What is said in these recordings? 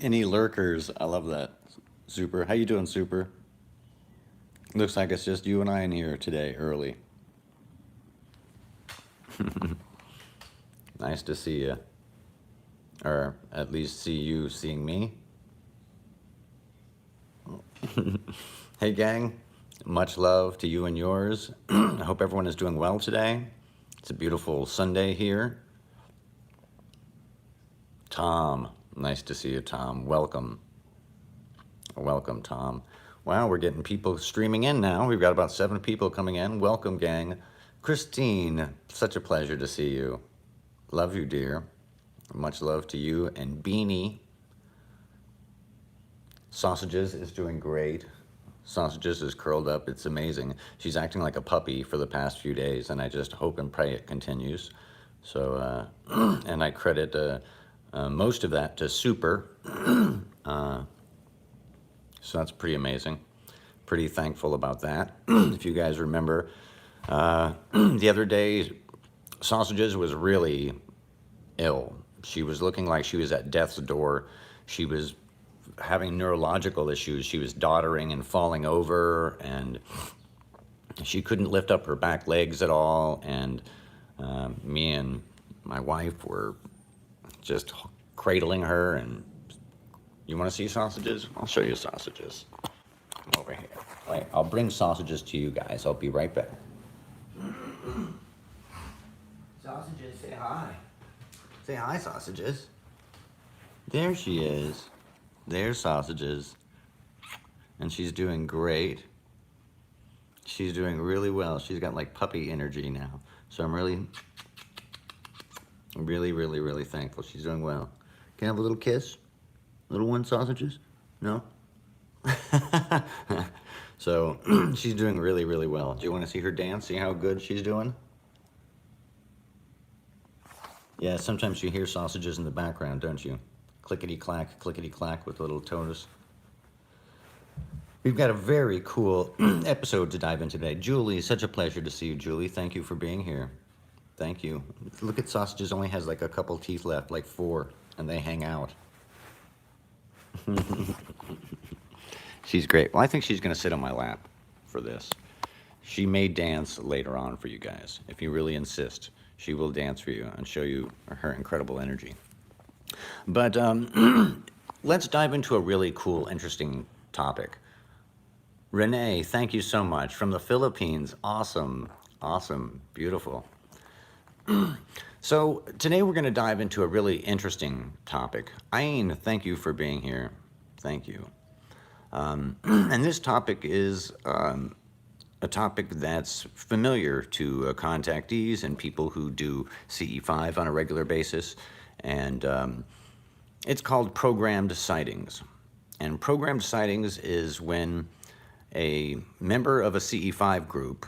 Any lurkers? I love that. Super. How you doing, Super? Looks like it's just you and I in here today, early. Nice to see you. Or at least see you seeing me. Hey, gang. Much love to you and yours. I hope everyone is doing well today. It's a beautiful Sunday here. Tom. Nice to see you, Tom. Welcome. Welcome, Tom. Wow, we're getting people streaming in now. We've got about 7 people coming in. Welcome, gang. Christine, such a pleasure to see you. Love you, dear. Much love to you. And Beanie. Sausages is doing great. Sausages is curled up. It's amazing. She's acting like a puppy for the past few days, and I just hope and pray it continues. So, and I credit most of that to Super. So that's pretty amazing. Pretty thankful about that. If you guys remember, the other day, Sausages was really ill. She was looking like she was at death's door. She was having neurological issues. She was doddering and falling over, and she couldn't lift up her back legs at all. And me and my wife were just cradling her. And you want to see Sausages? I'll show you Sausages. Come over here. Wait, I'll bring Sausages to you guys. I'll be right back. Sausages, say hi. Say hi, Sausages. There she is. There's Sausages. And she's doing great. She's doing really well. She's got like puppy energy now. So I'm really thankful. She's doing well. Can I have a little kiss? Little one, Sausages? No? So she's doing really well. Do you want to see her dance? See how good she's doing? Yeah, sometimes you hear Sausages in the background, don't you? Clickety clack with little toes. We've got a very cool episode to dive into today. Julie, such a pleasure to see you, Julie. Thank you for being here. Thank you. Look at Sausages, only has like a couple teeth left, like 4, and they hang out. She's great. Well, I think she's going to sit on my lap for this. She may dance later on for you guys. If you really insist, she will dance for you and show you her incredible energy. But let's dive into a really cool, interesting topic. Renee, thank you so much. From the Philippines. Awesome. Awesome. Beautiful. So today we're going to dive into a really interesting topic. Ayn, thank you for being here. Thank you. And this topic is a topic that's familiar to contactees and people who do CE5 on a regular basis. And it's called programmed sightings. And programmed sightings is when a member of a CE5 group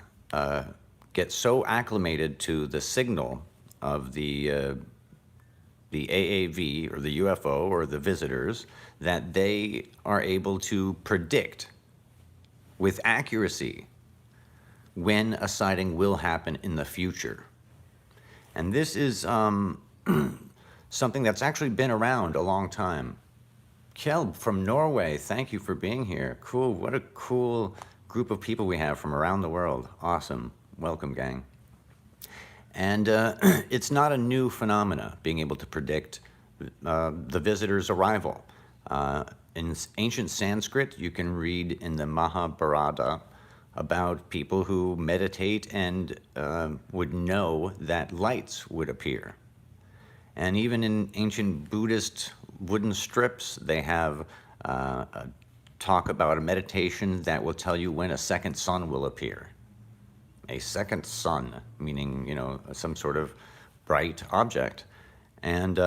gets so acclimated to the signal of the AAV or the UFO or the visitors that they are able to predict with accuracy when a sighting will happen in the future. And this is something that's actually been around a long time. Kjell from Norway, thank you for being here. Cool, what a cool group of people we have from around the world. Awesome, welcome, gang. And it's not a new phenomena, being able to predict the visitor's arrival. In ancient Sanskrit, you can read in the Mahabharata about people who meditate and would know that lights would appear. And even in ancient Buddhist wooden strips, they have a talk about a meditation that will tell you when a second sun will appear. A second sun, meaning, you know, some sort of bright object. And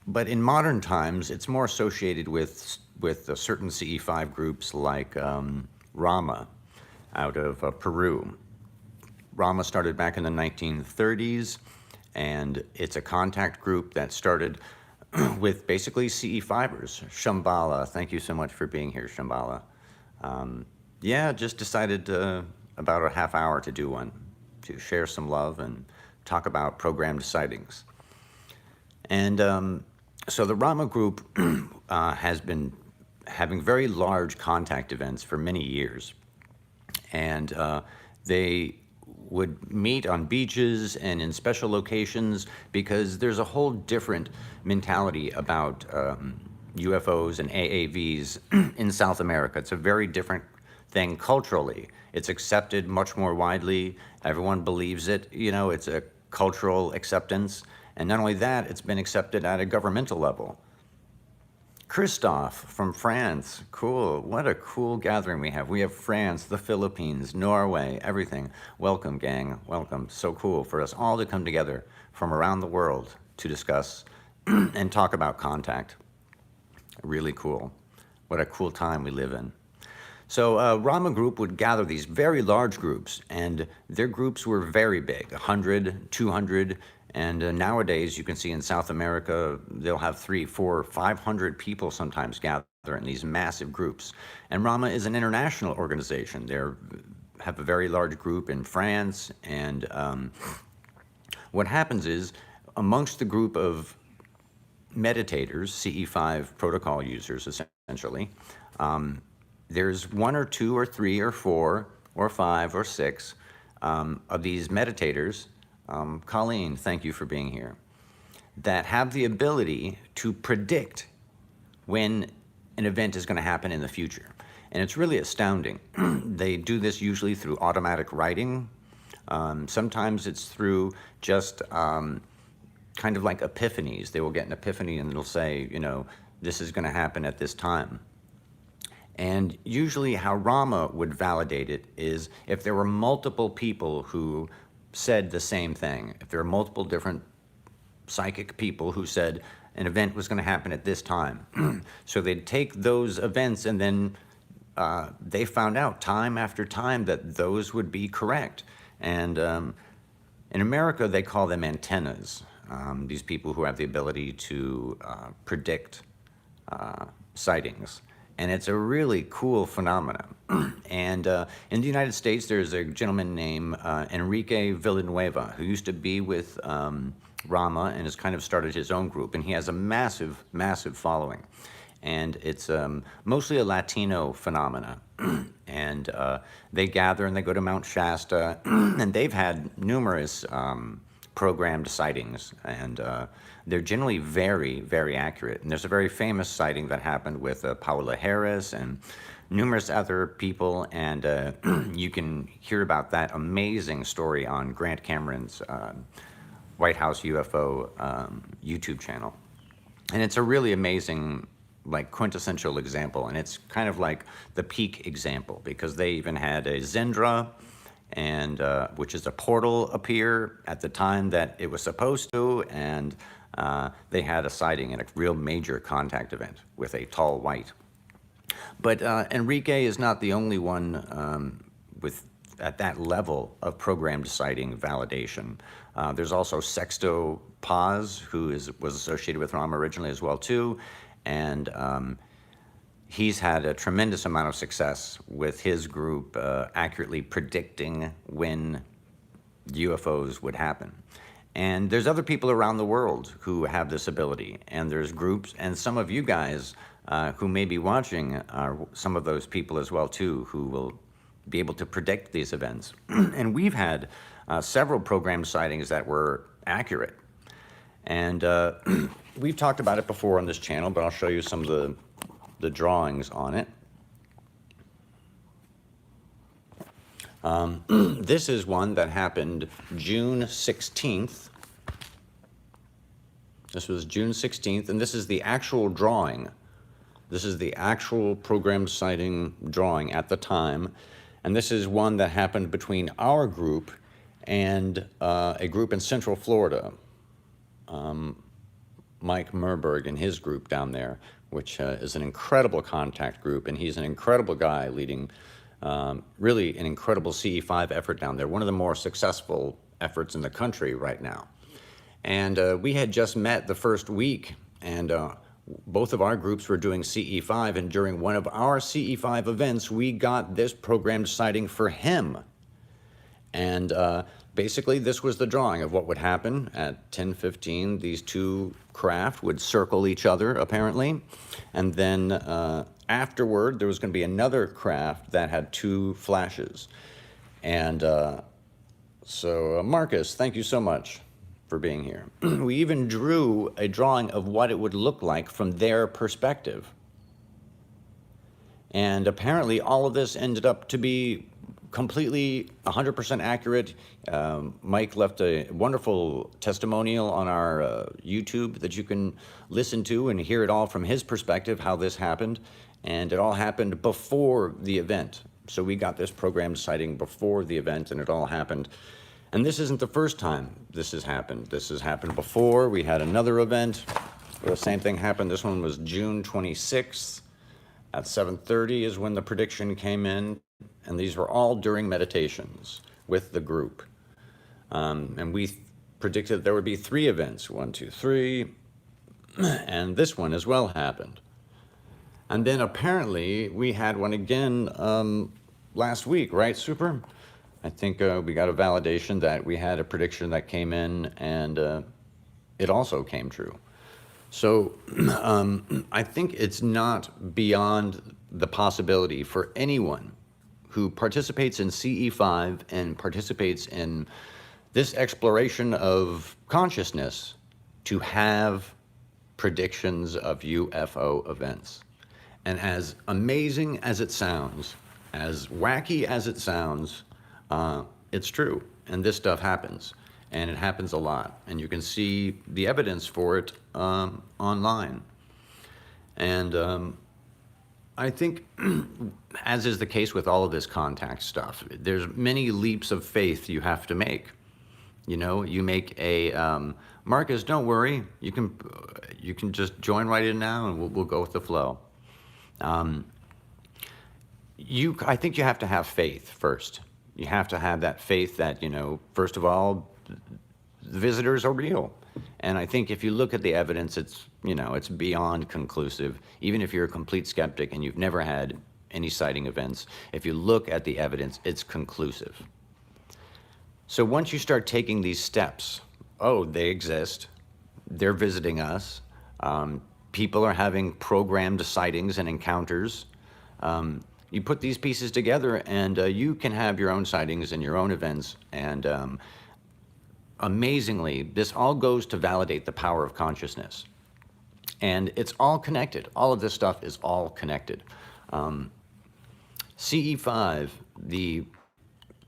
but in modern times, it's more associated with certain CE5 groups like Rama out of Peru. Rama started back in the 1930s, and it's a contact group that started with basically CE5ers. Shambhala, thank you so much for being here, Shambhala. Yeah, just decided about a half hour to do one, to share some love and talk about programmed sightings. And so the Rama group has been having very large contact events for many years. And they would meet on beaches and in special locations because there's a whole different mentality about UFOs and AAVs in South America. It's a very different thing culturally. It's accepted much more widely. Everyone believes it. You know, it's a cultural acceptance. And not only that, it's been accepted at a governmental level. Christophe from France, cool. What a cool gathering we have. We have France, the Philippines, Norway, everything. Welcome, gang, welcome. So cool for us all to come together from around the world to discuss and talk about contact. Really cool. What a cool time we live in. So Rama group would gather these very large groups, and their groups were very big, 100, 200, and nowadays you can see in South America, they'll have 300, 400, 500 people sometimes gather in these massive groups. And Rama is an international organization. They have a very large group in France, and what happens is, amongst the group of meditators, CE5 protocol users essentially, there's 1 or 2 or 3 or 4 or 5 or 6 of these meditators, Colleen, thank you for being here, that have the ability to predict when an event is going to happen in the future. And it's really astounding. They do this usually through automatic writing. Sometimes it's through just kind of like epiphanies. They will get an epiphany and it'll say, you know, this is going to happen at this time. And usually how Rama would validate it is if there were multiple people who said the same thing. If there are multiple different psychic people who said an event was going to happen at this time. So they'd take those events and then they found out time after time that those would be correct. And in America, they call them antennas. These people who have the ability to predict sightings. And it's a really cool phenomenon. And in the United States, there's a gentleman named Enrique Villanueva who used to be with Rama and has kind of started his own group. And he has a massive, massive following. And it's mostly a Latino phenomena. And they gather and they go to Mount Shasta. And they've had numerous programmed sightings. And they're generally very, very accurate. And there's a very famous sighting that happened with Paola Harris and numerous other people. And you can hear about that amazing story on Grant Cameron's White House UFO YouTube channel. And it's a really amazing, like, quintessential example. And it's kind of like the peak example because they even had a Zendra, and which is a portal, appear at the time that it was supposed to, and they had a sighting in a real major contact event with a tall white. But Enrique is not the only one at that level of programmed sighting validation. There's also Sexto Paz, who was associated with Rama originally as well too, and he's had a tremendous amount of success with his group accurately predicting when UFOs would happen. And there's other people around the world who have this ability, and there's groups, and some of you guys who may be watching are some of those people as well too, who will be able to predict these events. And we've had several programmed sightings that were accurate. And we've talked about it before on this channel, but I'll show you some of the drawings on it. This is one that happened June 16th. This was June 16th, and this is the actual drawing. This is the actual programmed sighting drawing at the time. And this is one that happened between our group and a group in Central Florida. Mike Merberg and his group down there, which is an incredible contact group, and he's an incredible guy leading really an incredible CE5 effort down there, one of the more successful efforts in the country right now. And we had just met the first week, and both of our groups were doing CE5, and during one of our CE5 events, we got this programmed sighting for him. And basically, this was the drawing of what would happen at 10:15. These two craft would circle each other, apparently, and then afterward, there was going to be another craft that had two flashes. And so, Marcus, thank you so much for being here. We even drew a drawing of what it would look like from their perspective. And apparently, all of this ended up to be completely 100% accurate. Mike left a wonderful testimonial on our YouTube that you can listen to and hear it all from his perspective, how this happened. And it all happened before the event. So we got this programmed sighting before the event, and it all happened. And this isn't the first time this has happened. This has happened before. We had another event where the same thing happened. This one was June 26th at 7:30 is when the prediction came in. And these were all during meditations with the group. And we predicted there would be 3 events, 1, 2, 3. And this one as well happened. And then apparently we had one again last week, right, Super? I think we got a validation that we had a prediction that came in, and it also came true. So I think it's not beyond the possibility for anyone who participates in CE5 and participates in this exploration of consciousness to have predictions of UFO events. And as amazing as it sounds, as wacky as it sounds, it's true. And this stuff happens. And it happens a lot. And you can see the evidence for it online. And I think, as is the case with all of this contact stuff, there's many leaps of faith you have to make. You know, you make a, Marcus, don't worry, you can just join right in now and we'll go with the flow. I think you have to have faith first. You have to have that faith that, you know, first of all, the visitors are real. And I think if you look at the evidence, it's, you know, it's beyond conclusive. Even if you're a complete skeptic and you've never had any sighting events, if you look at the evidence, it's conclusive. So once you start taking these steps, oh, they exist, they're visiting us, people are having programmed sightings and encounters, you put these pieces together and you can have your own sightings and your own events. And amazingly, this all goes to validate the power of consciousness. And it's all connected. All of this stuff is all connected. CE5, the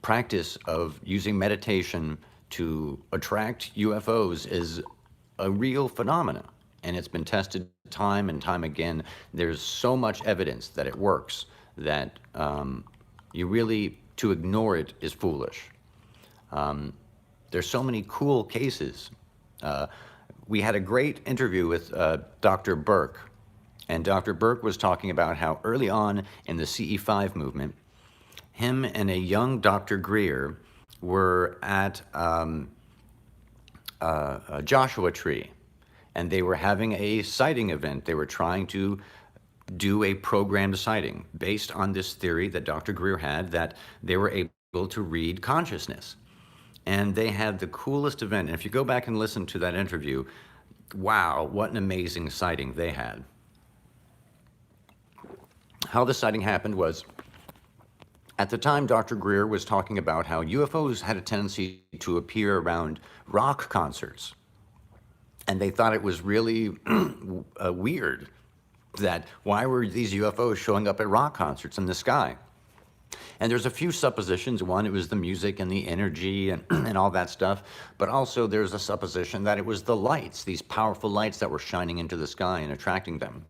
practice of using meditation to attract UFOs, is a real phenomena. And it's been tested time and time again. There's so much evidence that it works that you really, to ignore it is foolish. There's so many cool cases. We had a great interview with Dr. Burke, and Dr. Burke was talking about how early on in the CE5 movement, him and a young Dr. Greer were at a Joshua Tree, and they were having a sighting event. They were trying to do a programmed sighting based on this theory that Dr. Greer had, that they were able to read consciousness. And they had the coolest event. And if you go back and listen to that interview, wow, what an amazing sighting they had. How the sighting happened was, at the time, Dr. Greer was talking about how UFOs had a tendency to appear around rock concerts. And they thought it was really weird that why were these UFOs showing up at rock concerts in the sky? And there's a few suppositions. One, it was the music and the energy and all that stuff. But also there's a supposition that it was the lights, these powerful lights that were shining into the sky and attracting them.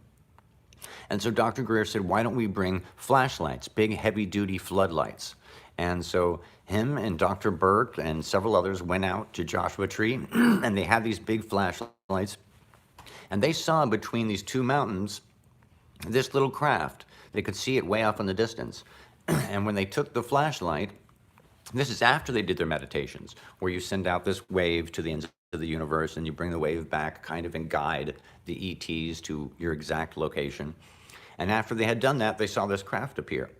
And so Dr. Greer said, why don't we bring flashlights, big heavy-duty floodlights? And so him and Dr. Burke and several others went out to Joshua Tree, and they had these big flashlights. And they saw between these two mountains this little craft. They could see it way off in the distance. And when they took the flashlight, this is after they did their meditations, where you send out this wave to the ends of the universe and you bring the wave back kind of and guide the ETs to your exact location. And after they had done that, they saw this craft appear.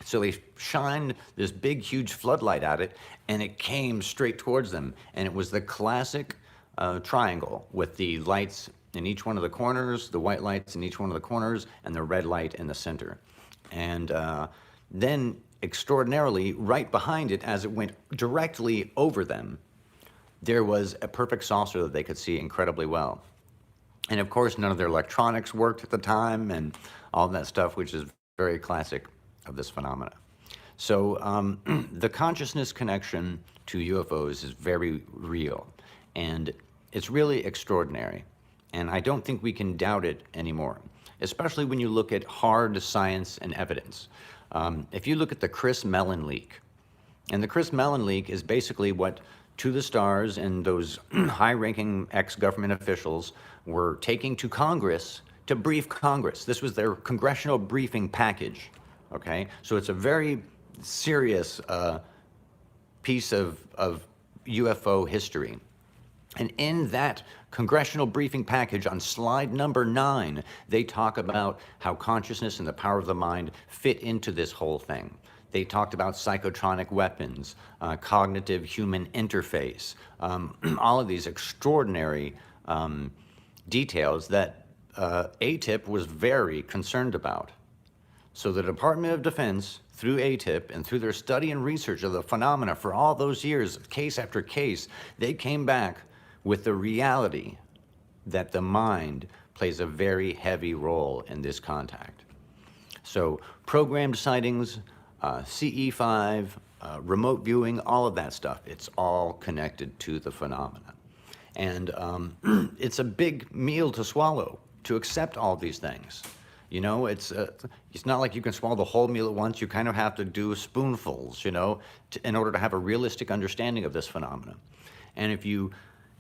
So they shined this big, huge floodlight at it, and it came straight towards them. And it was the classic triangle with the lights in each one of the corners, the white lights in each one of the corners, and the red light in the center. And then, extraordinarily, right behind it, as it went directly over them, there was a perfect saucer that they could see incredibly well. And of course, none of their electronics worked at the time, and all that stuff, which is very classic of this phenomena. So the consciousness connection to UFOs is very real, and it's really extraordinary. And I don't think we can doubt it anymore, especially when you look at hard science and evidence. If you look at the Chris Mellon leak, and the Chris Mellon leak is basically what To the Stars and those high-ranking ex-government officials were taking to Congress to brief Congress. This was their congressional briefing package, okay? So it's a very serious piece of UFO history. And in that congressional briefing package on slide number 9, they talk about how consciousness and the power of the mind fit into this whole thing. They talked about psychotronic weapons, cognitive human interface, all of these extraordinary details that ATIP was very concerned about. So the Department of Defense, through ATIP and through their study and research of the phenomena for all those years, case after case, they came back with the reality that the mind plays a very heavy role in this contact. So programmed sightings, CE5, remote viewing, all of that stuff, it's all connected to the phenomena. And it's a big meal to swallow, to accept all these things. You know, it's not like you can swallow the whole meal at once. You kind of have to do spoonfuls, you know, in order to have a realistic understanding of this phenomenon. And if you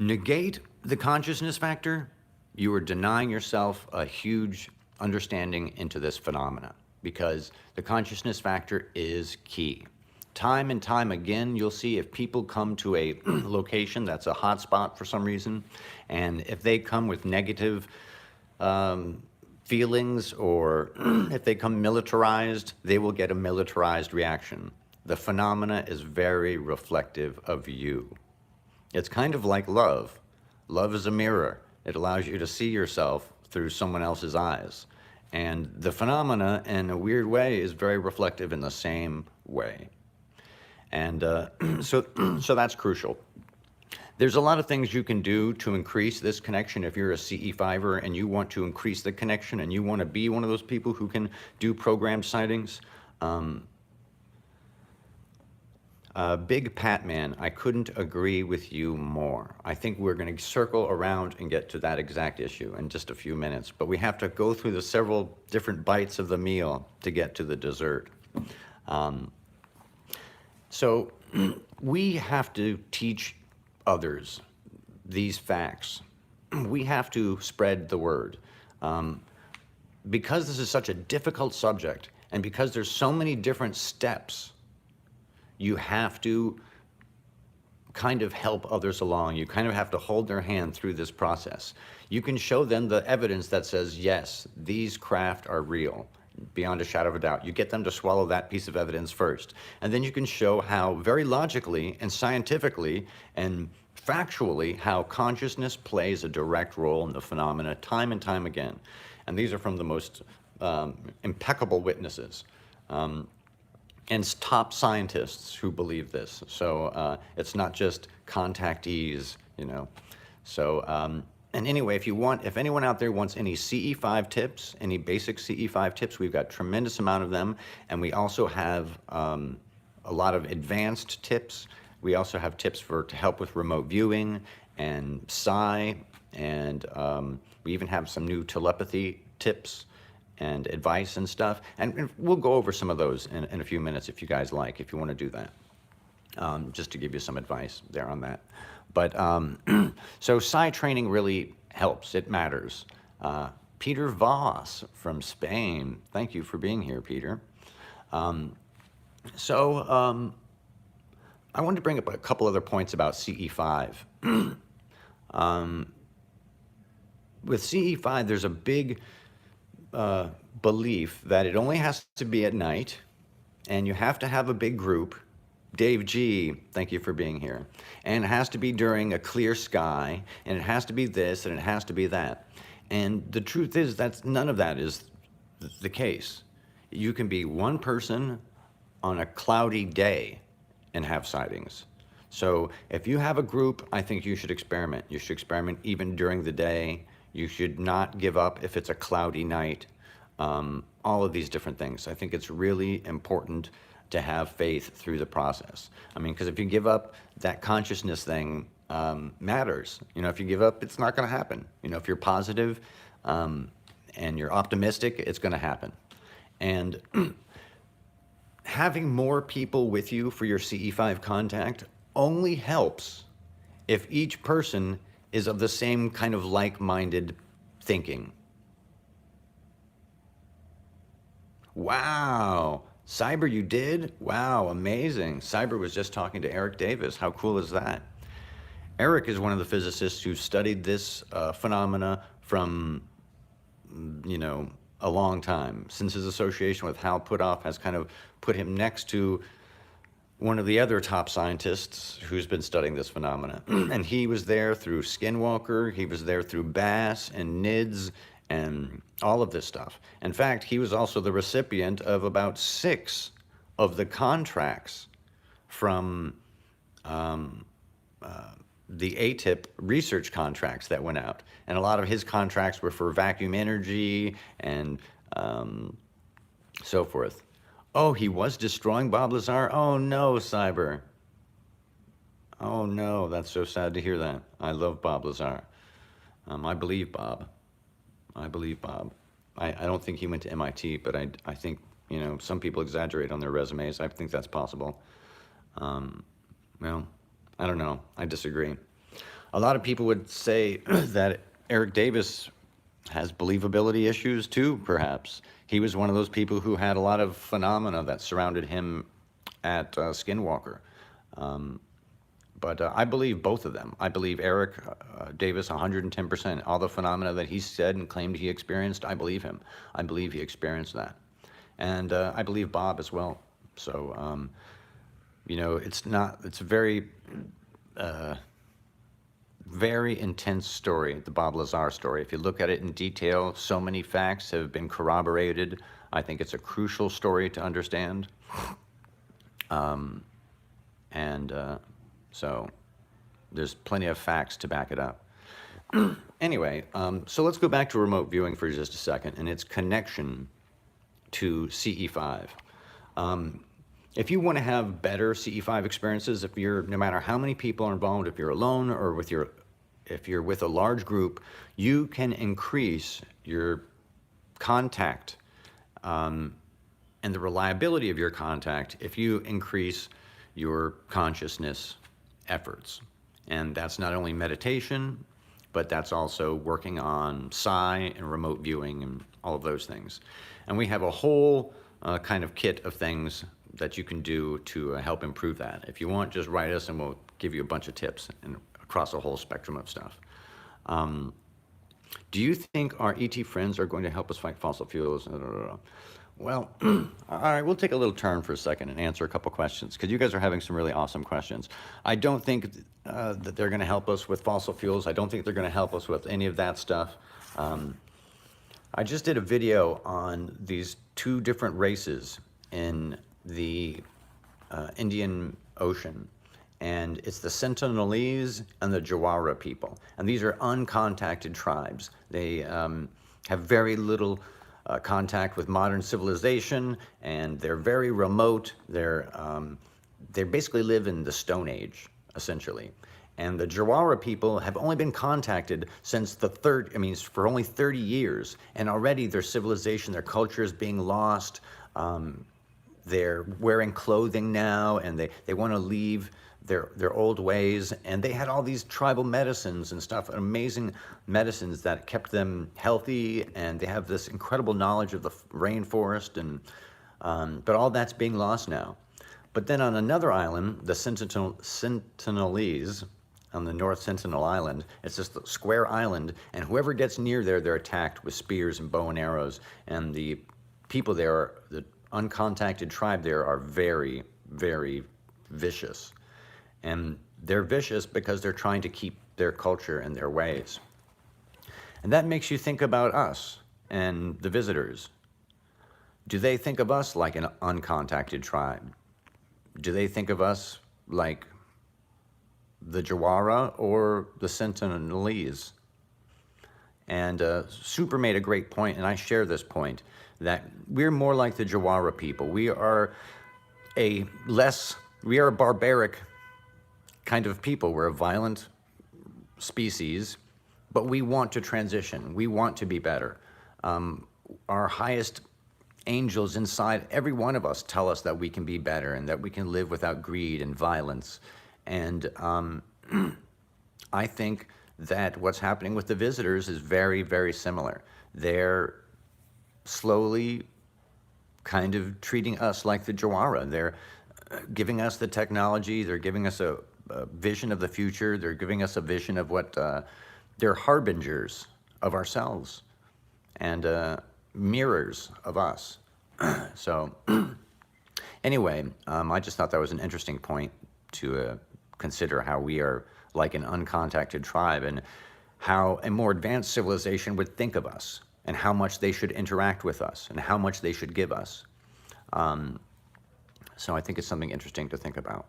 negate the consciousness factor, you are denying yourself a huge understanding into this phenomena, because the consciousness factor is key. Time and time again, you'll see if people come to a location that's a hot spot for some reason, and if they come with negative feelings, or if they come militarized, they will get a militarized reaction. The phenomena is very reflective of you. It's kind of like love. Love is a mirror. It allows you to see yourself through someone else's eyes. And the phenomena, in a weird way, is very reflective in the same way. And so that's crucial. There's a lot of things you can do to increase this connection. If you're a CE5er and you want to increase the connection and you want to be one of those people who can do programmed sightings, Big Pat Man, I couldn't agree with you more. I think we're going to circle around and get to that exact issue in just a few minutes, but we have to go through the several different bites of the meal to get to the dessert. So we have to teach others these facts. We have to spread the word. Because this is such a difficult subject, and because there's so many different steps, you have to kind of help others along. You kind of have to hold their hand through this process. You can show them the evidence that says, yes, these craft are real, beyond a shadow of a doubt. You get them to swallow that piece of evidence first. And then you can show how very logically and scientifically and factually how consciousness plays a direct role in the phenomena time and time again. And these are from the most impeccable witnesses. And top scientists who believe this. So it's not just contactees, you know. So, and anyway, if anyone out there wants any CE5 tips, any basic CE5 tips, we've got a tremendous amount of them. And we also have a lot of advanced tips. We also have tips to help with remote viewing and psi, and we even have some new telepathy tips and advice and stuff, and we'll go over some of those in a few minutes if you guys like, if you want to do that, just to give you some advice there on that. But so psi training really helps. It matters. Peter Voss from Spain, thank you for being here, Peter. I wanted to bring up a couple other points about CE5. With CE5, there's a big belief that it only has to be at night, and you have to have a big group. Dave G, thank you for being here. And it has to be during a clear sky, and it has to be this, and it has to be that. And the truth is that none of that is the case. You can be one person on a cloudy day and have sightings. So if you have a group, I think you should experiment. You should experiment even during the day. You should not give up if it's a cloudy night. All of these different things. I think it's really important to have faith through the process. I mean, because if you give up, that consciousness thing matters. You know, if you give up, it's not going to happen. You know, if you're positive and you're optimistic, it's going to happen. And having more people with you for your CE5 contact only helps if each person is of the same kind of like-minded thinking. Wow, Cyber, you did? Wow, amazing. Cyber was just talking to Eric Davis. How cool is that? Eric is one of the physicists who studied this phenomena from, you know, a long time, since his association with Hal Puthoff has kind of put him next to one of the other top scientists who's been studying this phenomena. And he was there through Skinwalker, he was there through Bass and NIDS and all of this stuff. In fact, he was also the recipient of about 6 of the contracts from the ATIP research contracts that went out. And a lot of his contracts were for vacuum energy and so forth. Oh, he was destroying Bob Lazar? Oh no, Cyber. Oh no, that's so sad to hear that. I love Bob Lazar. I believe Bob. I believe Bob. I don't think he went to MIT, but I think, you know, some people exaggerate on their resumes. I think that's possible. Well, I don't know. I disagree. A lot of people would say that Eric Davis has believability issues too, perhaps. He was one of those people who had a lot of phenomena that surrounded him at Skinwalker. But I believe both of them. I believe Eric Davis 110%. All the phenomena that he said and claimed he experienced, I believe him. I believe he experienced that. And I believe Bob as well. So, you know, it's a very, very intense story, the Bob Lazar story. If you look at it in detail, so many facts have been corroborated. I think it's a crucial story to understand. So there's plenty of facts to back it up. Anyway, so let's go back to remote viewing for just a second and its connection to CE5. If you want to have better CE5 experiences, if you're, no matter how many people are involved, if you're alone or if you're with a large group, you can increase your contact and the reliability of your contact if you increase your consciousness efforts. And that's not only meditation, but that's also working on psi and remote viewing and all of those things. And we have a whole kind of kit of things that you can do to help improve that. If you want, just write us and we'll give you a bunch of tips and across a whole spectrum of stuff. Do you think our ET friends are going to help us fight fossil fuels? Well, all right, we'll take a little turn for a second and answer a couple questions, because you guys are having some really awesome questions. I don't think that they're going to help us with fossil fuels. I don't think they're going to help us with any of that stuff. I just did a video on these 2 different races in the Indian Ocean, and it's the Sentinelese and the Jawara people. And these are uncontacted tribes. They have very little contact with modern civilization, and they're very remote. They basically live in the Stone Age, essentially. And the Jawara people have only been contacted since for only 30 years, and already their civilization, their culture is being lost. They're wearing clothing now, and they want to leave their old ways, and they had all these tribal medicines and stuff, amazing medicines that kept them healthy, and they have this incredible knowledge of the rainforest, and but all that's being lost now. But then on another island, the Sentinelese, on the North Sentinel Island, it's just a square island, and whoever gets near there, they're attacked with spears and bow and arrows, and the people there, the uncontacted tribe there are very, very vicious. And they're vicious because they're trying to keep their culture and their ways. And that makes you think about us and the visitors. Do they think of us like an uncontacted tribe? Do they think of us like the Jawara or the Sentinelese? And Super made a great point, and I share this point, that we're more like the Jawara people. We are a barbaric kind of people. We're a violent species, but we want to transition. We want to be better. Our highest angels inside every one of us tell us that we can be better and that we can live without greed and violence. And I think that what's happening with the visitors is very, very similar. They're slowly kind of treating us like the Jawara. They're giving us the technology. They're giving us a vision of the future. They're giving us a vision of what they're harbingers of ourselves and mirrors of us. So anyway, I just thought that was an interesting point to consider, how we are like an uncontacted tribe, and how a more advanced civilization would think of us, and how much they should interact with us, and how much they should give us. So I think it's something interesting to think about.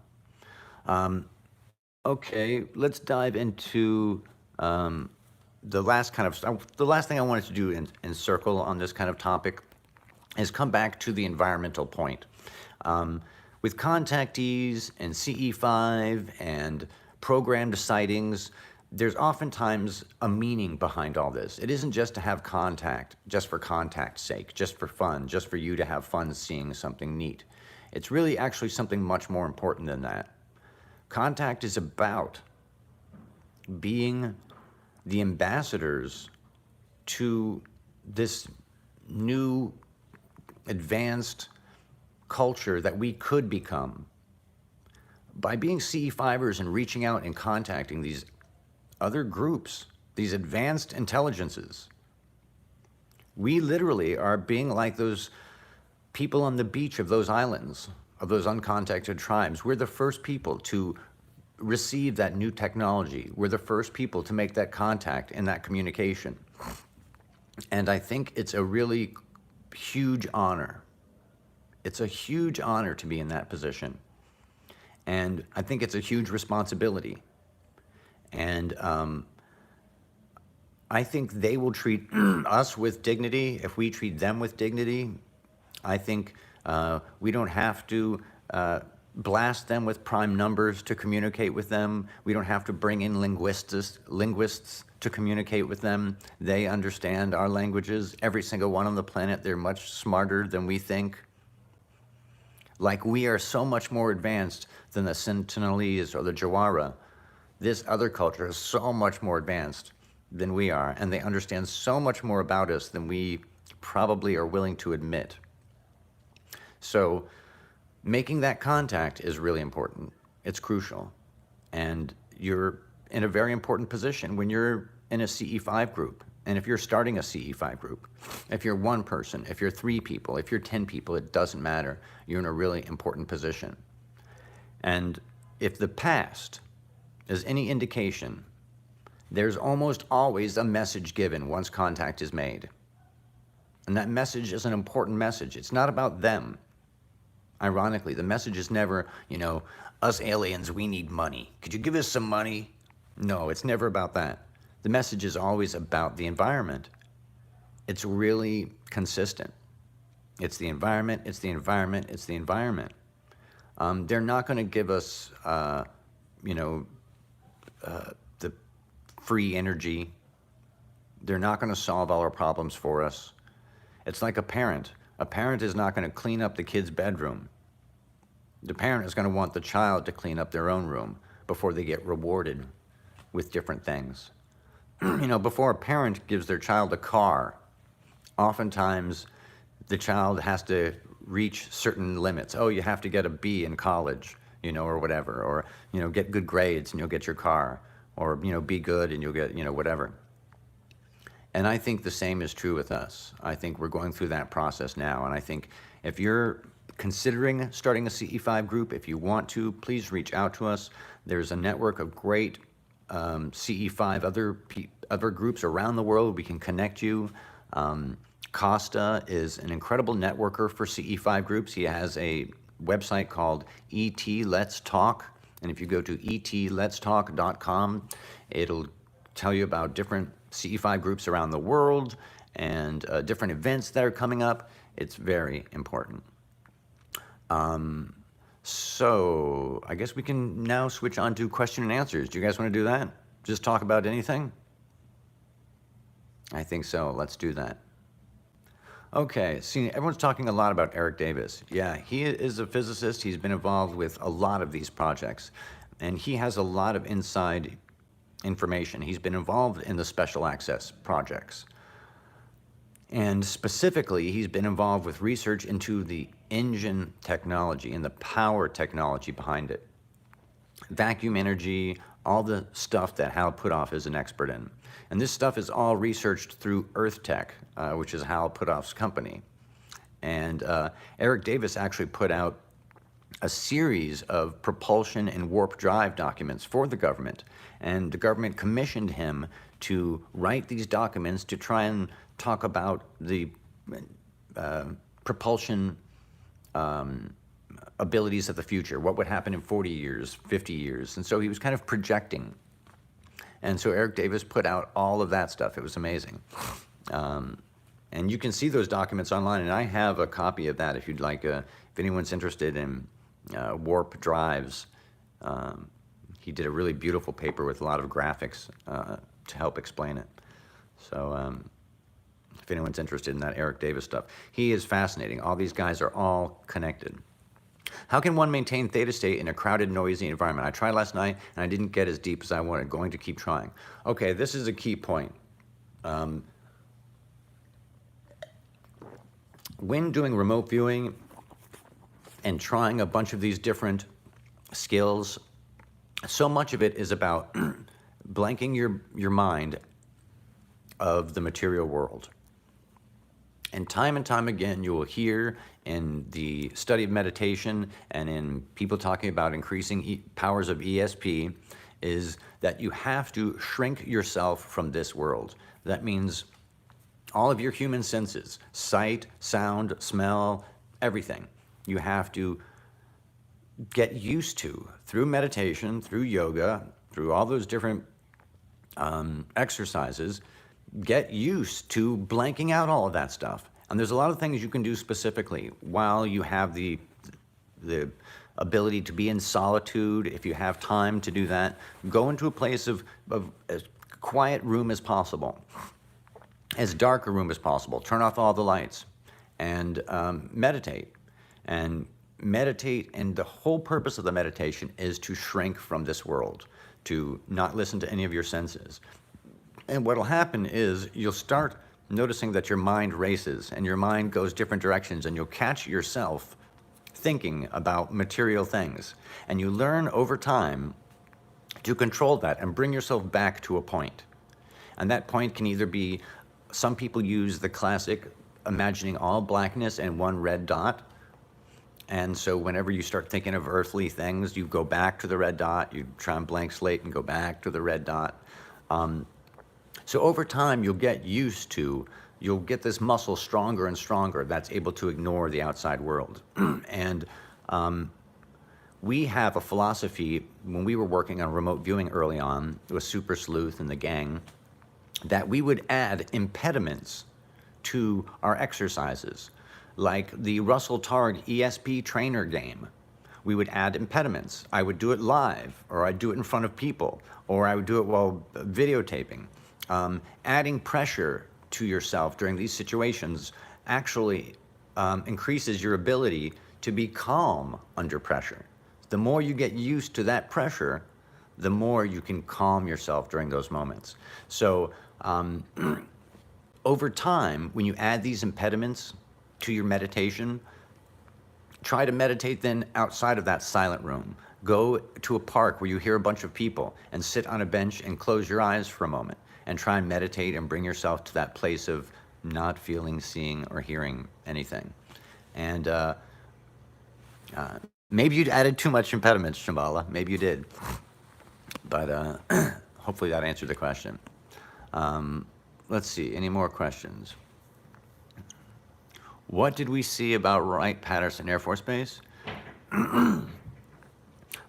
Okay, let's dive into the last thing I wanted to do in circle on this kind of topic is come back to the environmental point. With contactees and CE5 and programmed sightings, there's oftentimes a meaning behind all this. It isn't just to have contact, just for contact's sake, just for fun, just for you to have fun seeing something neat. It's really actually something much more important than that. Contact is about being the ambassadors to this new advanced culture that we could become. By being CE5ers and reaching out and contacting these other groups, these advanced intelligences, we literally are being like those people on the beach of those islands, of those uncontacted tribes. We're the first people to receive that new technology. We're the first people to make that contact and that communication. And I think it's a really huge honor. It's a huge honor to be in that position. And I think it's a huge responsibility. And I think they will treat us with dignity if we treat them with dignity. I think we don't have to blast them with prime numbers to communicate with them. We don't have to bring in linguists to communicate with them. They understand our languages. Every single one on the planet, they're much smarter than we think. Like, we are so much more advanced than the Sentinelese or the Jawara. This other culture is so much more advanced than we are, and they understand so much more about us than we probably are willing to admit. So making that contact is really important. It's crucial. And you're in a very important position when you're in a CE5 group. And if you're starting a CE5 group, if you're one person, if you're 3 people, if you're 10 people, it doesn't matter. You're in a really important position. And if the past is any indication, there's almost always a message given once contact is made. And that message is an important message. It's not about them. Ironically, the message is never, us aliens, we need money. Could you give us some money? No, it's never about that. The message is always about the environment. It's really consistent. It's the environment, it's the environment, it's the environment. They're not going to give us, the free energy. They're not going to solve all our problems for us. It's like a parent. A parent is not going to clean up the kid's bedroom. The parent is going to want the child to clean up their own room before they get rewarded with different things. Before a parent gives their child a car, oftentimes the child has to reach certain limits. Oh, you have to get a B in college, or whatever, or, get good grades and you'll get your car, or, be good and you'll get, whatever. And I think the same is true with us. I think we're going through that process now. And I think if you're considering starting a CE5 group, if you want to, please reach out to us. There's a network of great CE5 other groups around the world. We can connect you. Costa is an incredible networker for CE5 groups. He has a website called ET Let's Talk. And if you go to etletstalk.com, it'll tell you about different CE5 groups around the world and different events that are coming up. It's very important. So I guess we can now switch on to question and answers. Do you guys want to do that? Just talk about anything? I think so. Let's do that. Okay, see, everyone's talking a lot about Eric Davis. Yeah, he is a physicist. He's been involved with a lot of these projects, and he has a lot of inside information. He's been involved in the special access projects. And specifically, he's been involved with research into the engine technology and the power technology behind it. Vacuum energy, all the stuff that Hal Puthoff is an expert in. And this stuff is all researched through EarthTech, which is Hal Puthoff's company. And Eric Davis actually put out a series of propulsion and warp drive documents for the government. And the government commissioned him to write these documents to try and talk about the propulsion abilities of the future, what would happen in 40 years, 50 years. And so he was kind of projecting. And so Eric Davis put out all of that stuff. It was amazing. And you can see those documents online, and I have a copy of that if you'd like, if anyone's interested in warp drives. He did a really beautiful paper with a lot of graphics to help explain it. So if anyone's interested in that Eric Davis stuff, he is fascinating. All these guys are all connected. How can one maintain theta state in a crowded, noisy environment? I tried last night, and I didn't get as deep as I wanted. Going to keep trying. Okay, this is a key point. When doing remote viewing and trying a bunch of these different skills, so much of it is about blanking your mind of the material world. And time again, you will hear in the study of meditation and in people talking about increasing powers of ESP is that you have to shrink yourself from this world. That means all of your human senses, sight, sound, smell, everything, you have to get used to through meditation, through yoga, through all those different exercises, get used to blanking out all of that stuff. And there's a lot of things you can do specifically while you have the ability to be in solitude. If you have time to do that, go into a place of as quiet room as possible, as dark a room as possible. Turn off all the lights and meditate. And meditate, and the whole purpose of the meditation is to shrink from this world, to not listen to any of your senses. And what'll happen is you'll start noticing that your mind races and your mind goes different directions, and you'll catch yourself thinking about material things. And you learn over time to control that and bring yourself back to a point. And that point can either be, some people use the classic imagining all blackness and one red dot. And so whenever you start thinking of earthly things, you go back to the red dot, you try and blank slate and go back to the red dot. So over time, you'll get this muscle stronger and stronger that's able to ignore the outside world. And we have a philosophy, when we were working on remote viewing early on, with Super Sleuth and the gang, that we would add impediments to our exercises, like the Russell Targ ESP trainer game. We would add impediments. I would do it live, or I'd do it in front of people, or I would do it while videotaping. Adding pressure to yourself during these situations actually increases your ability to be calm under pressure. The more you get used to that pressure, the more you can calm yourself during those moments. So over time, when you add these impediments to your meditation, try to meditate then outside of that silent room. Go to a park where you hear a bunch of people and sit on a bench and close your eyes for a moment and try and meditate and bring yourself to that place of not feeling, seeing, or hearing anything. And maybe you'd added too much impediments, Shambhala. Maybe you did. But hopefully that answered the question. Let's see, any more questions? What did we see about Wright-Patterson Air Force Base?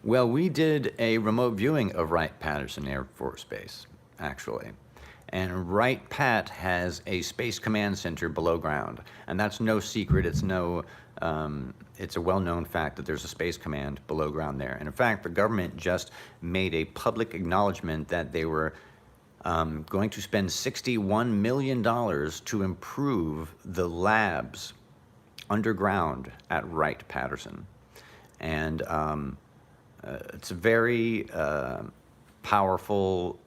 Well, we did a remote viewing of Wright-Patterson Air Force Base, actually. And Wright-Pat has a Space Command Center below ground. And that's no secret. It's a well-known fact that there's a Space Command below ground there. And in fact, the government just made a public acknowledgement that they were going to spend $61 million to improve the labs underground at Wright-Patterson. And it's a very powerful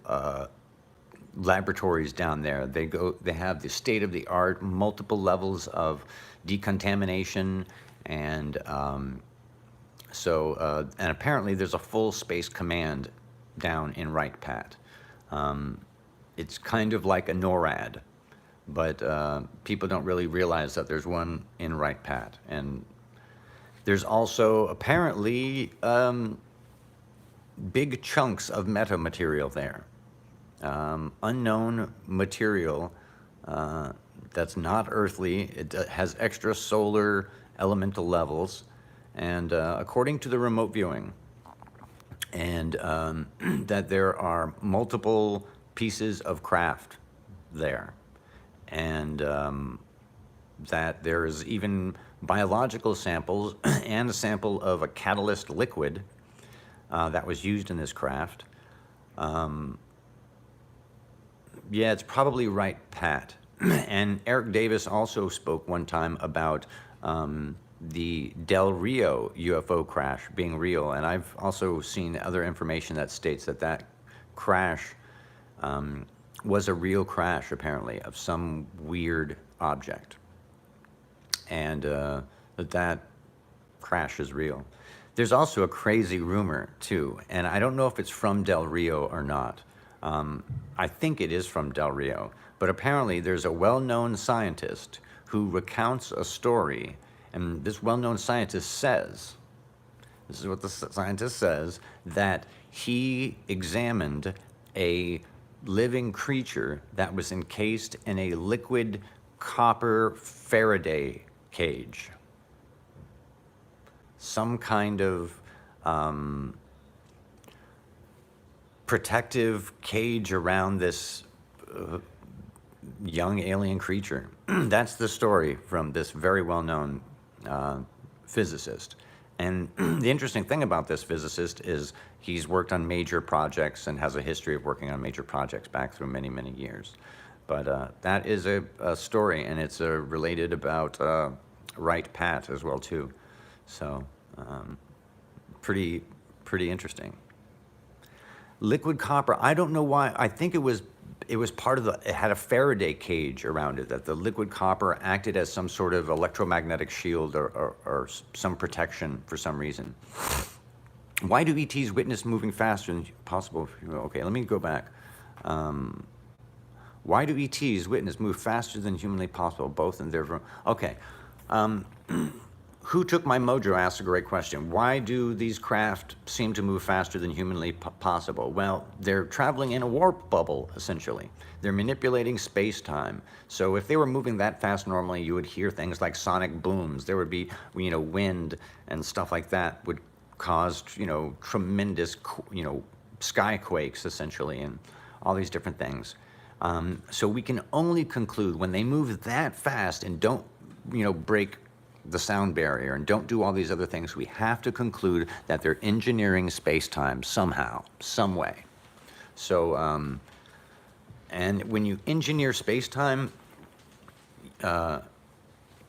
laboratories down there. They have the state-of-the-art, multiple levels of decontamination, and and apparently there's a full Space Command down in Wright-Pat. It's kind of like a NORAD, but people don't really realize that there's one in Wright-Pat. And there's also apparently big chunks of metamaterial there. Unknown material that's not earthly. It has extra solar elemental levels, and according to the remote viewing, and that there are multiple pieces of craft there, and that there's even biological samples and a sample of a catalyst liquid that was used in this craft. Yeah, it's probably Wright-Pat. And Eric Davis also spoke one time about the Del Rio UFO crash being real. And I've also seen other information that states that that crash was a real crash, apparently, of some weird object. And that crash is real. There's also a crazy rumor, too. And I don't know if it's from Del Rio or not. I think it is from Del Rio, but apparently there's a well-known scientist who recounts a story, and this well-known scientist says, this is what the scientist says, that he examined a living creature that was encased in a liquid copper Faraday cage. Some kind of protective cage around this young alien creature. That's the story from this very well-known physicist. And the interesting thing about this physicist is he's worked on major projects and has a history of working on major projects back through many, many years. But that is a story, and it's related about Wright-Pat as well, too. So pretty interesting. Liquid copper, I don't know why. I think it was part of it had a Faraday cage around it, that the liquid copper acted as some sort of electromagnetic shield or some protection for some reason. Why do ETs witness moving faster than possible? Okay, let me go back. Why do ETs witness move faster than humanly possible, both in their... Okay. Who took my mojo asked a great question. Why do these craft seem to move faster than humanly possible? Well, they're traveling in a warp bubble, essentially. They're manipulating space-time. So if they were moving that fast normally, you would hear things like sonic booms. There would be, wind and stuff like that would cause, tremendous, skyquakes, essentially, and all these different things. So we can only conclude when they move that fast and don't, break the sound barrier and don't do all these other things, we have to conclude that they're engineering space-time somehow, some way. So, and when you engineer space-time,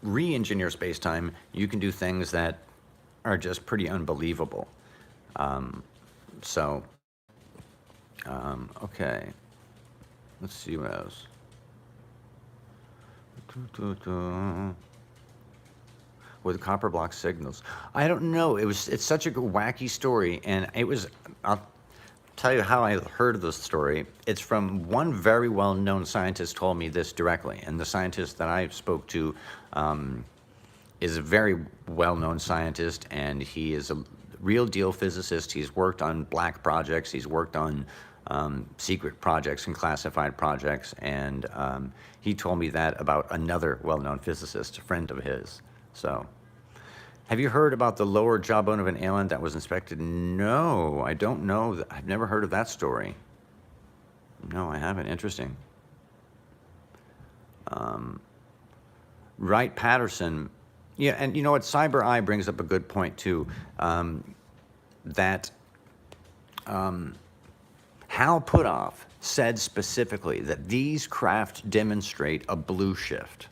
re-engineer space-time, you can do things that are just pretty unbelievable. Okay. Let's see what else. With copper block signals. I don't know. It's such a wacky story, and it was, tell you how I heard of this story. It's from one very well-known scientist told me this directly, and the scientist that I spoke to is a very well-known scientist, and he is a real deal physicist. He's worked on black projects, he's worked on secret projects and classified projects, and he told me that about another well-known physicist, a friend of his. So, have you heard about the lower jawbone of an alien that was inspected? No, I don't know. I've never heard of that story. No, I haven't. Interesting. Wright Patterson. Yeah, and you know what? Cyber Eye brings up a good point too. That Hal Puthoff said specifically that these craft demonstrate a blue shift.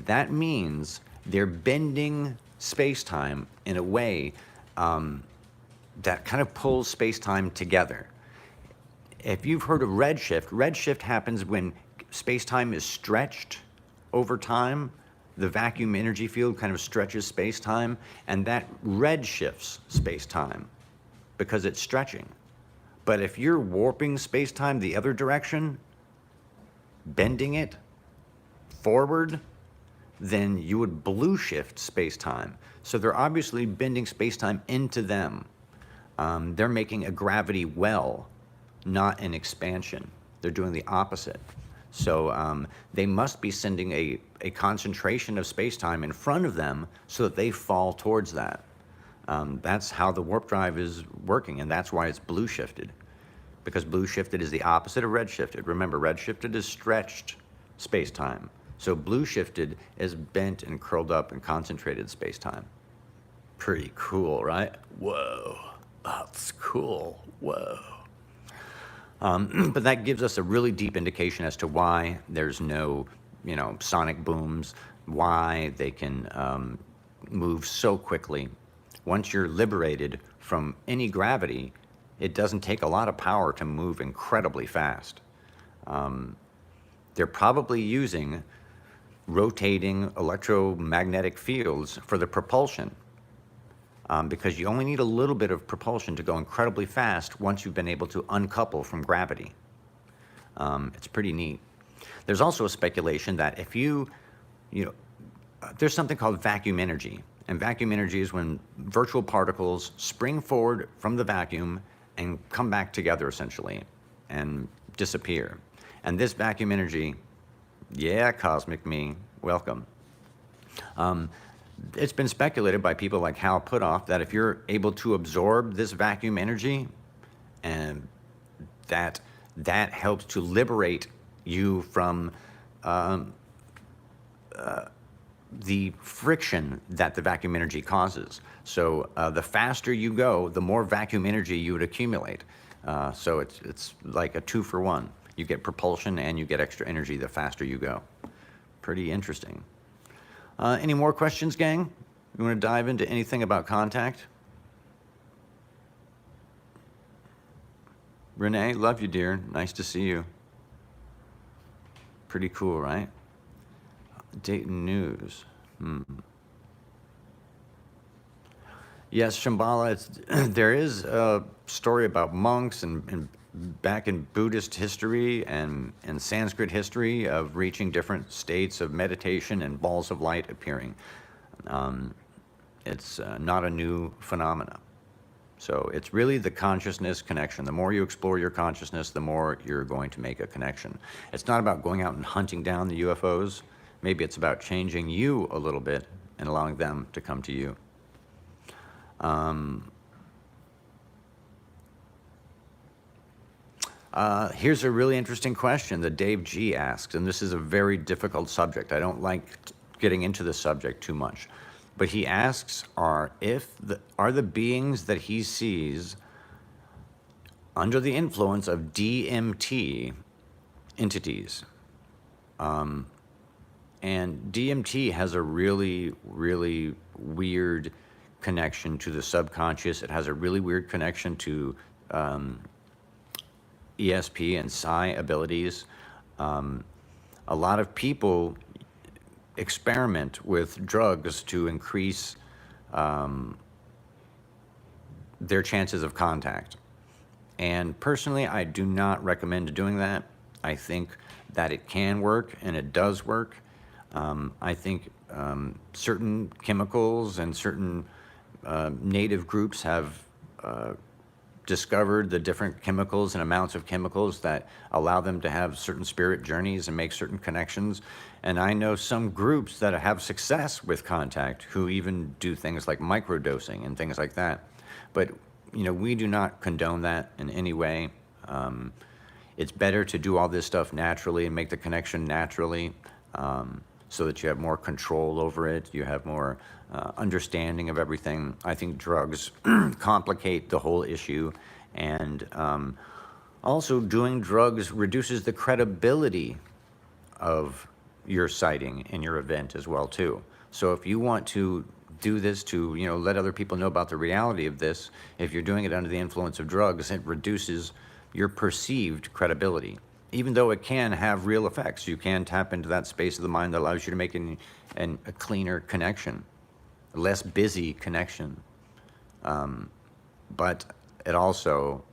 That means they're bending space-time in a way that kind of pulls space-time together. If you've heard of redshift happens when space-time is stretched over time. The vacuum energy field kind of stretches space-time, and that redshifts space-time because it's stretching. But if you're warping space-time the other direction, bending it forward, then you would blue shift space-time. So they're obviously bending space-time into them. They're making a gravity well, not an expansion. They're doing the opposite. So they must be sending a concentration of space-time in front of them so that they fall towards that. That's how the warp drive is working, and that's why it's blue shifted. Because blue shifted is the opposite of red shifted. Remember, red shifted is stretched space-time. So blue shifted is bent and curled up and concentrated space-time. Pretty cool, right? Whoa, that's cool. Whoa. But that gives us a really deep indication as to why there's no, sonic booms, why they can move so quickly. Once you're liberated from any gravity, it doesn't take a lot of power to move incredibly fast. They're probably using rotating electromagnetic fields for the propulsion. Because you only need a little bit of propulsion to go incredibly fast once you've been able to uncouple from gravity. It's pretty neat. There's also a speculation that if there's something called vacuum energy. And vacuum energy is when virtual particles spring forward from the vacuum and come back together, essentially, and disappear. And this vacuum energy, yeah, cosmic me, welcome. It's been speculated by people like Hal Puthoff that if you're able to absorb this vacuum energy, and that helps to liberate you from the friction that the vacuum energy causes. So the faster you go, the more vacuum energy you would accumulate. So it's like a 2-for-1. You get propulsion and you get extra energy the faster you go. Pretty interesting. Any more questions, gang? You want to dive into anything about contact? Renee, love you, dear. Nice to see you. Pretty cool, right? Dayton News. Yes, Shambhala, there is a story about monks and back in Buddhist history and Sanskrit history of reaching different states of meditation and balls of light appearing. It's not a new phenomena. So it's really the consciousness connection. The more you explore your consciousness, the more you're going to make a connection. It's not about going out and hunting down the UFOs. Maybe it's about changing you a little bit and allowing them to come to you. Here's a really interesting question that Dave G asks, and this is a very difficult subject. I don't like getting into the subject too much. But he asks, are the beings that he sees under the influence of DMT entities? And DMT has a really, really weird connection to the subconscious. It has a really weird connection to ESP and psi abilities. A lot of people experiment with drugs to increase their chances of contact. And personally, I do not recommend doing that. I think that it can work, and it does work. I think certain chemicals and certain native groups have discovered the different chemicals and amounts of chemicals that allow them to have certain spirit journeys and make certain connections. And I know some groups that have success with contact who even do things like microdosing and things like that. But you know, we do not condone that in any way. It's better to do all this stuff naturally and make the connection naturally, so that you have more control over it, you have more understanding of everything. I think drugs complicate the whole issue, and also doing drugs reduces the credibility of your sighting and your event as well too. So if you want to do this to, you know, let other people know about the reality of this, if you're doing it under the influence of drugs, it reduces your perceived credibility. Even though it can have real effects, you can tap into that space of the mind that allows you to make a cleaner connection, a less busy connection. But it also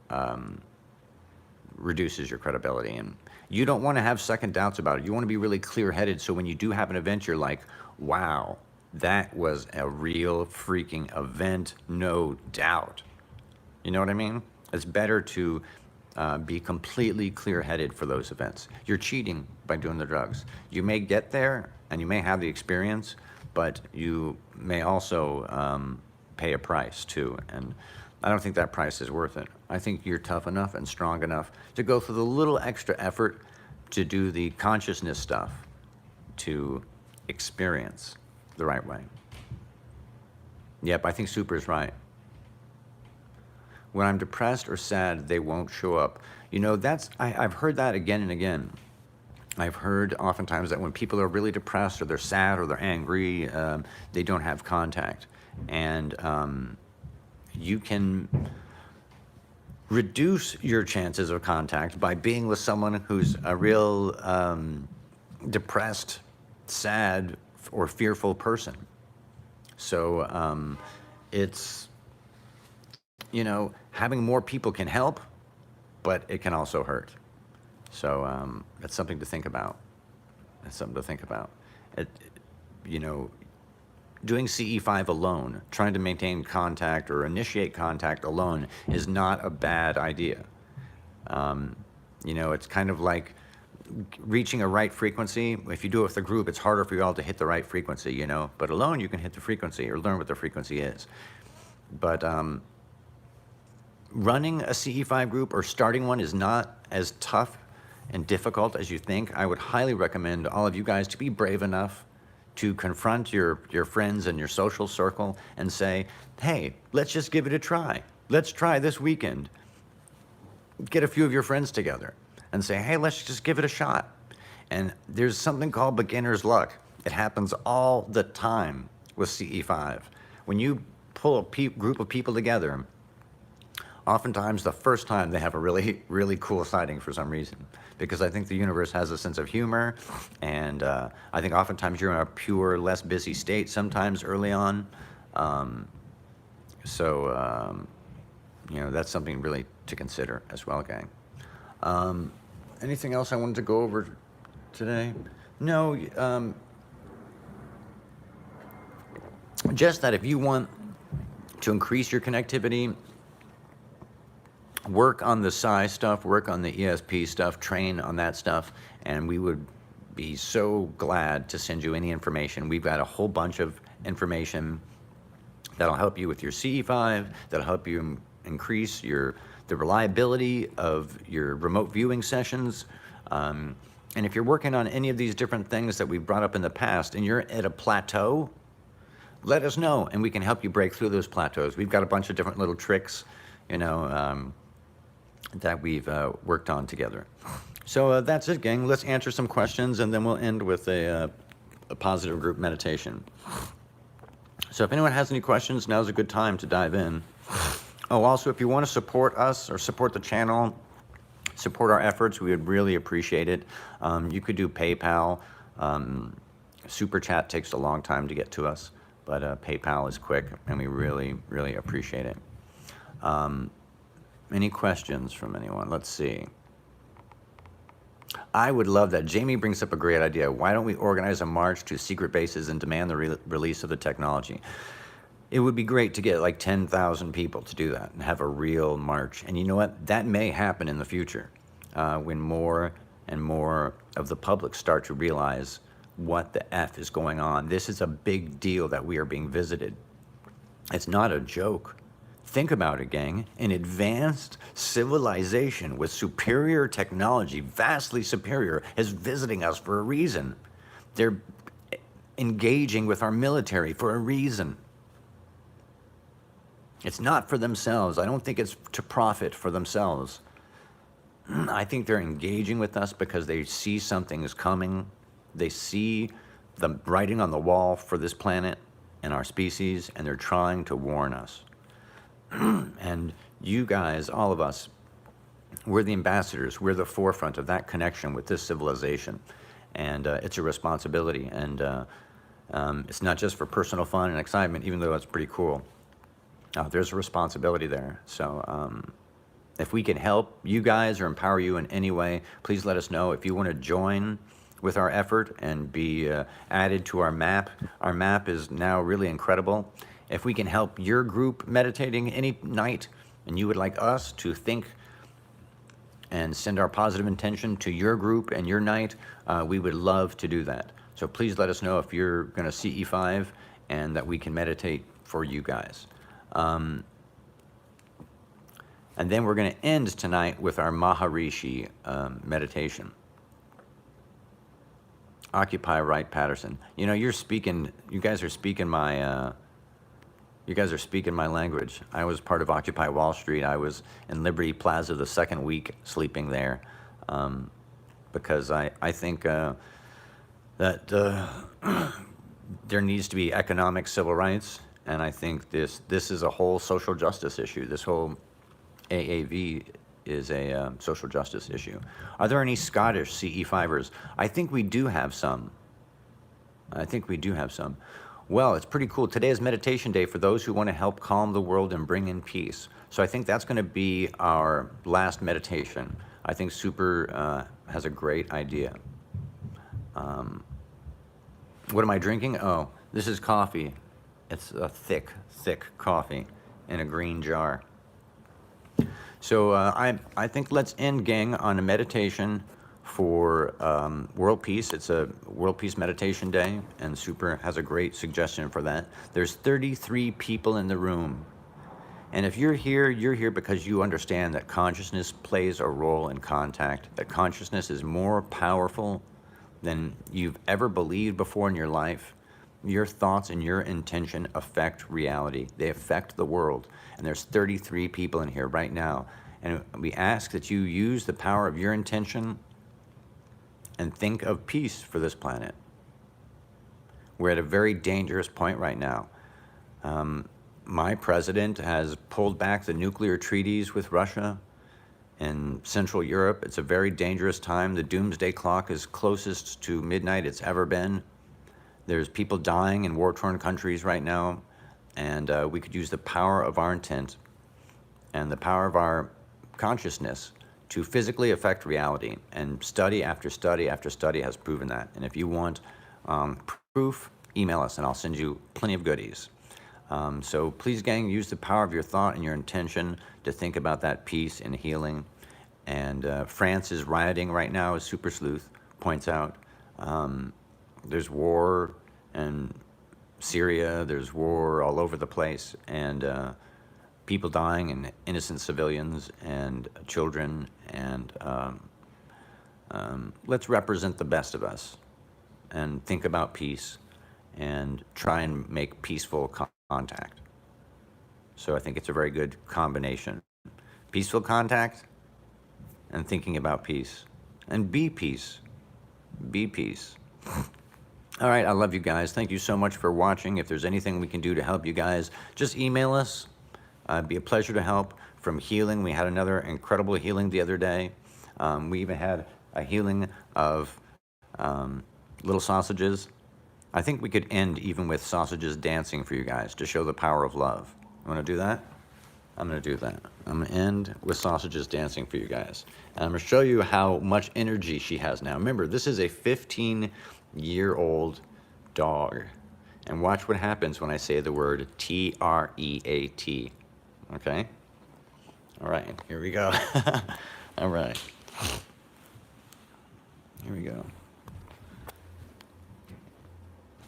reduces your credibility. And you don't want to have second doubts about it. You want to be really clear-headed, so when you do have an event, you're like, wow, that was a real freaking event, no doubt. You know what I mean? It's better to be completely clear-headed for those events. You're cheating by doing the drugs. You may get there and you may have the experience, but you may also pay a price too. And I don't think that price is worth it. I think you're tough enough and strong enough to go through the little extra effort to do the consciousness stuff to experience the right way. Yep, I think Super is right. When I'm depressed or sad, they won't show up. You know, I've heard that again and again. I've heard oftentimes that when people are really depressed or they're sad or they're angry, they don't have contact. And you can reduce your chances of contact by being with someone who's a real depressed, sad, or fearful person. So it's, you know, having more people can help, but it can also hurt. So that's something to think about. That's something to think about. You know, doing CE5 alone, trying to maintain contact or initiate contact alone is not a bad idea. You know, it's kind of like reaching a right frequency. If you do it with a group, it's harder for you all to hit the right frequency, you know, but alone you can hit the frequency or learn what the frequency is. But running a CE5 group or starting one is not as tough and difficult as you think. I would highly recommend all of you guys to be brave enough to confront your friends and your social circle and say, hey, let's just give it a try. Let's try this weekend. Get a few of your friends together and say, hey, let's just give it a shot. And there's something called beginner's luck. It happens all the time with CE5. When you pull a group of people together, oftentimes the first time they have a really, really cool sighting for some reason, because I think the universe has a sense of humor, and I think oftentimes you're in a pure, less busy state sometimes early on. You know, that's something really to consider as well, gang. Anything else I wanted to go over today? No, just that if you want to increase your connectivity, work on the psi stuff, work on the ESP stuff, train on that stuff, and we would be so glad to send you any information. We've got a whole bunch of information that'll help you with your CE5, that'll help you increase the reliability of your remote viewing sessions. And if you're working on any of these different things that we've brought up in the past and you're at a plateau, let us know and we can help you break through those plateaus. We've got a bunch of different little tricks, you know, that we've worked on together. So that's it, gang. Let's answer some questions and then we'll end with a positive group meditation. So if anyone has any questions, now's a good time to dive in. Oh, also, if you want to support us or support the channel, support our efforts, we would really appreciate it. You could do PayPal. Super Chat takes a long time to get to us, but PayPal is quick and we really, really appreciate it. Any questions from anyone? Let's see. I would love that. Jamie brings up a great idea. Why don't we organize a march to secret bases and demand the release of the technology? It would be great to get like 10,000 people to do that and have a real march. And you know what? That may happen in the future when more and more of the public start to realize what the F is going on. This is a big deal that we are being visited. It's not a joke. Think about it, gang. An advanced civilization with superior technology, vastly superior, is visiting us for a reason. They're engaging with our military for a reason. It's not for themselves. I don't think it's to profit for themselves. I think they're engaging with us because they see something is coming. They see the writing on the wall for this planet and our species, and they're trying to warn us. And you guys, all of us, we're the ambassadors. We're the forefront of that connection with this civilization. And it's a responsibility. And it's not just for personal fun and excitement, even though it's pretty cool. There's a responsibility there. So if we can help you guys or empower you in any way, please let us know. If you want to join with our effort and be added to our map is now really incredible. If we can help your group meditating any night and you would like us to think and send our positive intention to your group and your night, we would love to do that. So please let us know if you're going to CE5 and that we can meditate for you guys. And then we're going to end tonight with our Maharishi meditation. Occupy Right Patterson. You know, you guys are speaking my language. I was part of Occupy Wall Street. I was in Liberty Plaza the second week sleeping there because I think that there needs to be economic civil rights, and I think this is a whole social justice issue. This whole AAV is a social justice issue. Are there any Scottish CE5ers? I think we do have some. Well, it's pretty cool. Today is meditation day for those who want to help calm the world and bring in peace. So I think that's going to be our last meditation. I think Super has a great idea. What am I drinking? Oh, this is coffee. It's a thick coffee in a green jar. So I think let's end, gang, on a meditation for world peace. It's a world peace meditation day, and Super has a great suggestion for that. There's 33 people in the room. And if you're here because you understand that consciousness plays a role in contact, that consciousness is more powerful than you've ever believed before in your life. Your thoughts and your intention affect reality. They affect the world. And there's 33 people in here right now. And we ask that you use the power of your intention and think of peace for this planet. We're at a very dangerous point right now. My president has pulled back the nuclear treaties with Russia and Central Europe. It's a very dangerous time. The doomsday clock is closest to midnight it's ever been. There's people dying in war-torn countries right now, and we could use the power of our intent and the power of our consciousness to physically affect reality. And study after study after study has proven that. And if you want proof, email us and I'll send you plenty of goodies. So please, gang, use the power of your thought and your intention to think about that peace and healing. And France is rioting right now, as Super Sleuth points out. There's war in Syria, there's war all over the place, and people dying, and innocent civilians and children, and let's represent the best of us and think about peace and try and make peaceful contact. So I think it's a very good combination. Peaceful contact and thinking about peace. And be peace. Be peace. All right, I love you guys. Thank you so much for watching. If there's anything we can do to help you guys, just email us. It'd be a pleasure to help. From healing, we had another incredible healing the other day. We even had a healing of little sausages. I think we could end even with sausages dancing for you guys to show the power of love. You want to do that? I'm going to do that. I'm going to end with sausages dancing for you guys. And I'm going to show you how much energy she has now. Remember, this is a 15-year-old dog. And watch what happens when I say the word T-R-E-A-T. Okay? All right, here we go. All right. Here we go.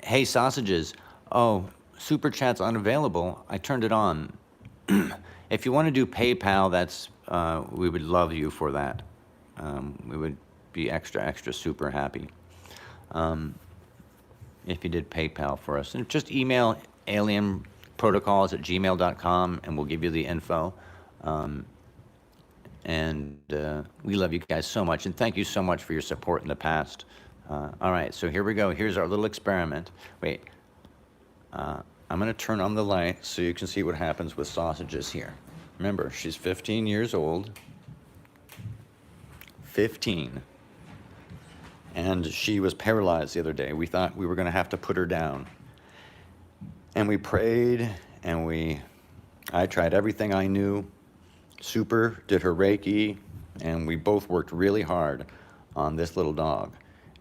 Hey, sausages. Oh, Super Chat's unavailable. I turned it on. If you want to do PayPal, that's we would love you for that. We would be extra super happy if you did PayPal for us. And just email ALIENProtocols@gmail.com and we'll give you the info. We love you guys so much, and thank you so much for your support in the past. All right, so here we go. Here's our little experiment. Wait. I'm going to turn on the light so you can see what happens with sausages here. Remember, she's 15 years old. 15. And she was paralyzed the other day. We thought we were going to have to put her down. And we prayed, and I tried everything I knew. Super did her Reiki, and we both worked really hard on this little dog.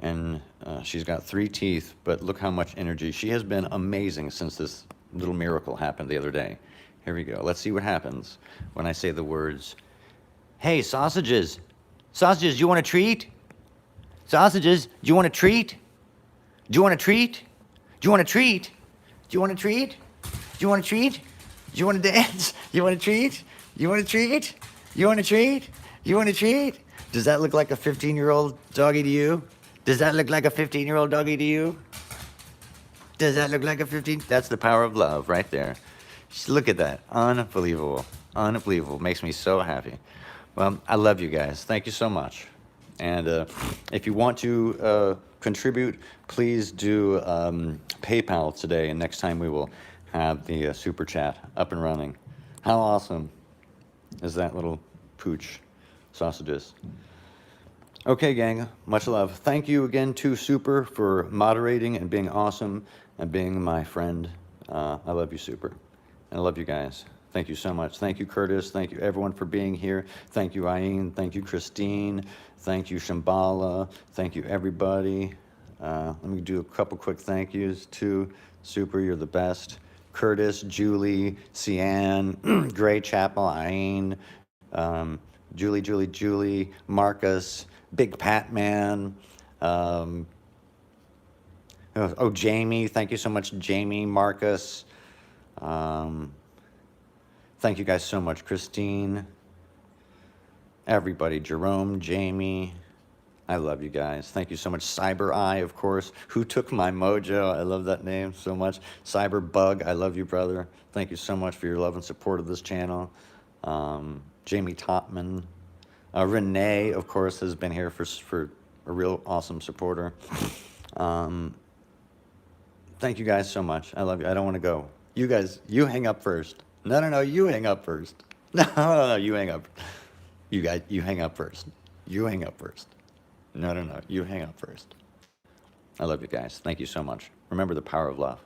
And she's got 3 teeth, but look how much energy. She has been amazing since this little miracle happened the other day. Here we go. Let's see what happens when I say the words, hey, sausages. Sausages, you want a treat? Sausages, do you want a treat? Do you want a treat? Do you want a treat? Do you want a treat? Do you want a treat? Do you want to dance? You want a treat? You want a treat? You want a treat? You want a treat? Does that look like a 15-year-old doggy to you? Does that look like a 15-year-old doggy to you? Does that look like a 15? That's the power of love right there. Just look at that. Unbelievable. Unbelievable. Makes me so happy. Well, I love you guys. Thank you so much. And if you want to contribute, please do PayPal today. And next time we will have the Super Chat up and running. How awesome is that little pooch sausages? Okay, gang, much love. Thank you again to Super for moderating and being awesome and being my friend. I love you, Super. And I love you guys. Thank you so much. Thank you, Curtis. Thank you, everyone, for being here. Thank you, Ayin. Thank you, Christine. Thank you, Shambhala. Thank you, everybody. Let me do a couple quick thank yous to Super. You're the best. Curtis, Julie, Cian, Gray Chapel, Ayin, Julie, Marcus, Big Pat Man. Jamie. Thank you so much, Jamie, Marcus. Thank you guys so much, Christine. Everybody, Jerome, Jamie. I love you guys. Thank you so much. Cyber Eye, of course. Who took my mojo? I love that name so much. Cyber Bug, I love you, brother. Thank you so much for your love and support of this channel. Jamie Topman. Renee, of course, has been here for a real awesome supporter. Thank you guys so much. I love you. I don't want to go. You guys, you hang up first. No, you hang up first. No, you hang up. You guys, you hang up first. You hang up first. No, you hang up first. I love you guys. Thank you so much. Remember the power of love.